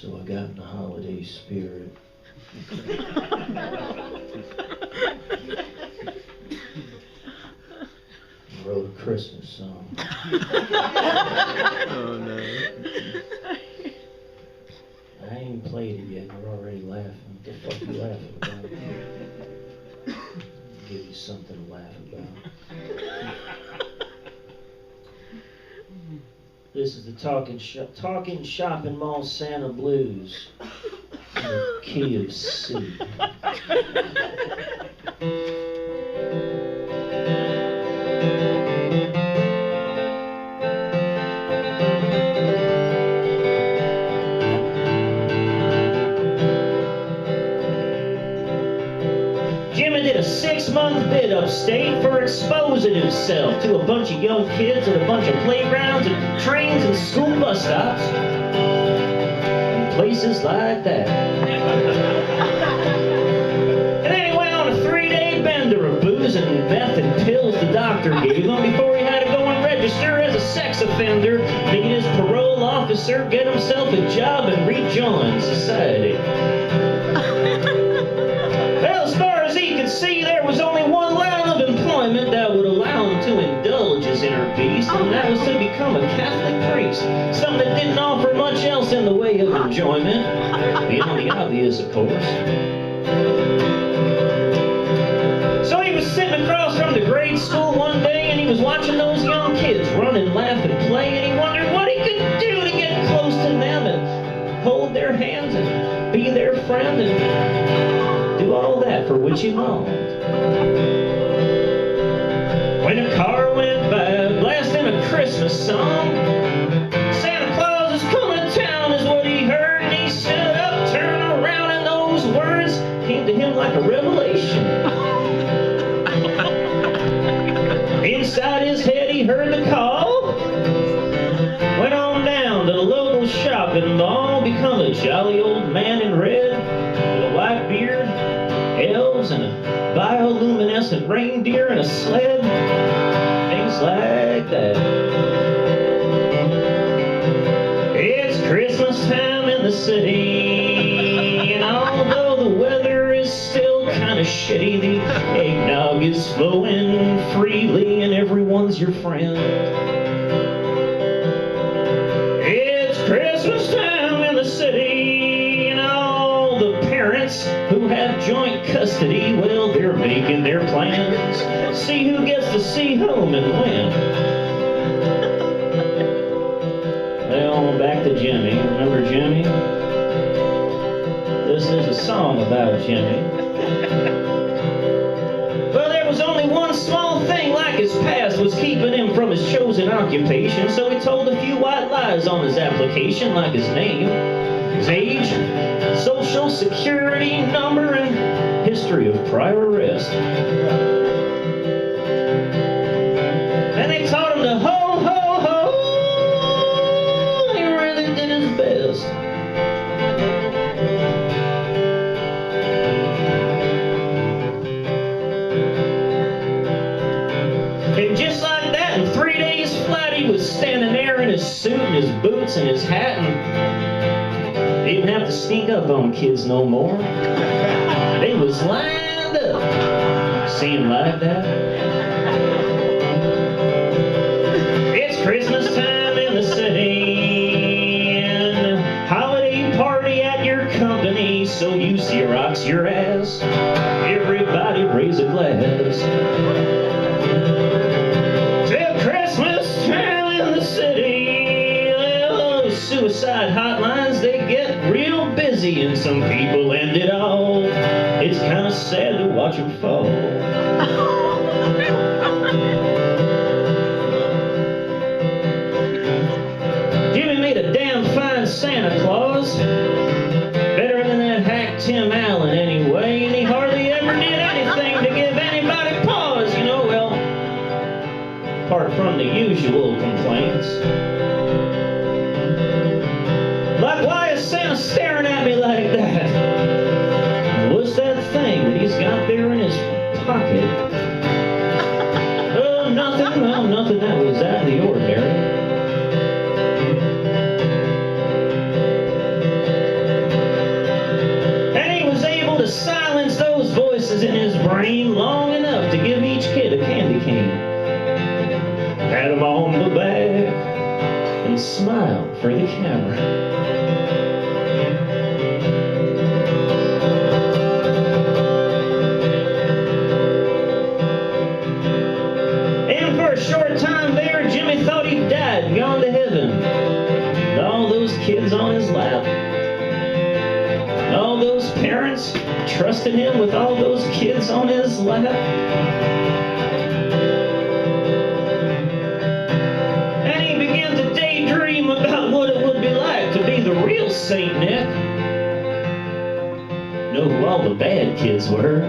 So I got in the holiday spirit. Wrote a Christmas song. Oh no. I ain't even played it yet, you're already laughing. What the fuck you laughing about? Give you something to laugh about. This is the Talking Shopping Mall Santa Blues in the key of C. Jimmy did a 6-month bid upstate for exposing himself to a bunch of young kids at a bunch of playgrounds and trains and school bus stops and places like that. And then he went on a 3-day bender of booze and meth and pills the doctor gave him before he had to go and register as a sex offender, meet his parole officer, get himself a job, and rejoin society. See, there was only one line of employment that would allow him to indulge his inner beast, and that was to become a Catholic priest. Something that didn't offer much else in the way of enjoyment, beyond the obvious, of course. So he was sitting across from the grade school one day, and he was watching those young kids run and laugh and play, and he wondered what he could do to get close to them and hold their hands and be their friend and do all that for which he longed. When a car went by, blasting a Christmas song, Santa Claus is coming to town is what he heard, and he stood up, turned around, and those words came to him like a revelation. Inside his head he heard the call, went on down to the local shopping mall, become a jolly old man in red, with a white beard, elves, and a bioluminescent reindeer and a sled, things like that. It's Christmas time in the city, and although the weather is still kind of shitty, the eggnog is flowing freely and everyone's your friend. It's Christmas time in the city, and all the parents who have joint custody, well, they're making their plans. See who gets to see whom and when. Well, back to Jimmy. Remember Jimmy? This is a song about Jimmy. Well, there was only one small thing, like his past was keeping him from his chosen occupation, so he told a few white lies on his application, like his name, his age, social security number, and history of prior arrest. And they taught him to ho, ho, ho, and he really did his best. And just like that, in 3 days flat, he was standing there in his suit and his boots and his hat, and didn't have to sneak up on kids no more. They was lined up. See him like that? It's Christmas time in the city, and holiday party at your company, so you Xerox your ass. Everybody raise a glass. Till Christmas time in the city, well, those suicide hotlines, they get real busy, and some people end it all. It's kind of sad to watch them fall. Jimmy made a damn fine Santa Claus, better than that hack Tim Allen anyway, and he hardly ever did anything to give anybody pause, you know, well, apart from the usual complaints. Like, why is Santa staring at me like that? What's that thing that he's got there in his pocket? Oh, nothing. Well, nothing that was out of the ordinary. and smile for the camera. And for a short time there, Jimmy thought he died, gone to heaven, with all those kids on his lap. All those parents trusted him with all those kids on his lap. And he began to daydream about what it would be like to be the real Saint Nick. Know who all the bad kids were,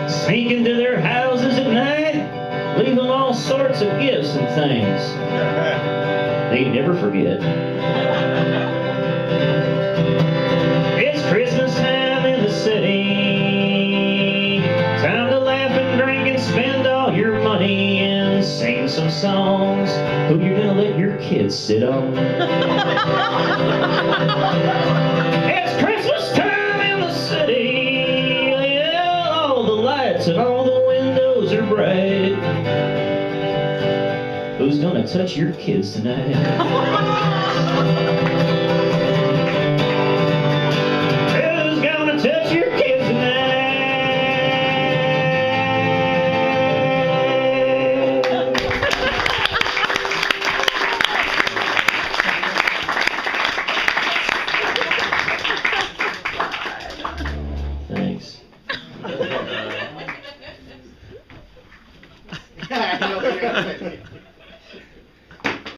sneak into their houses at night, leave them all sorts of gifts and things they'd never forget. It's Christmas time in the city, time to laugh and drink and spend all your money and sing some songs. Who you gonna let your kids sit on? It's Christmas time in the city, yeah, all the lights and all the windows are bright. Who's gonna touch your kids tonight?